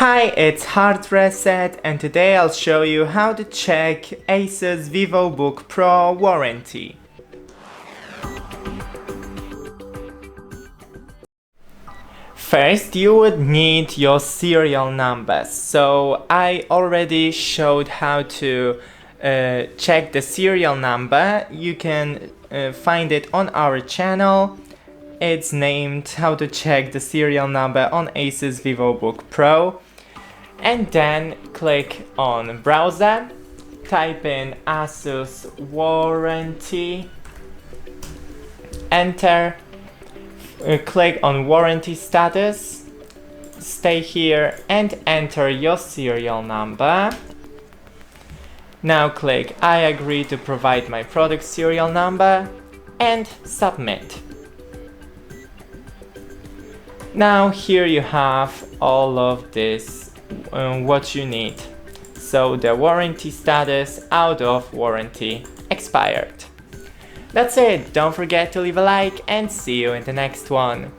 Hi, it's HardReset, and today I'll show you how to check ASUS VivoBook Pro warranty. First, you would need your serial number. So I already showed how to check the serial number. You can find it on our channel. It's named How to Check the Serial Number on ASUS VivoBook Pro. And then click on Browser, type in ASUS warranty, enter, click on warranty status, stay here and enter your serial number. Now click I agree to provide my product serial number and submit. Now here you have all of this, what you need. So the warranty status, out of warranty, expired. That's it, don't forget to leave a like and see you in the next one.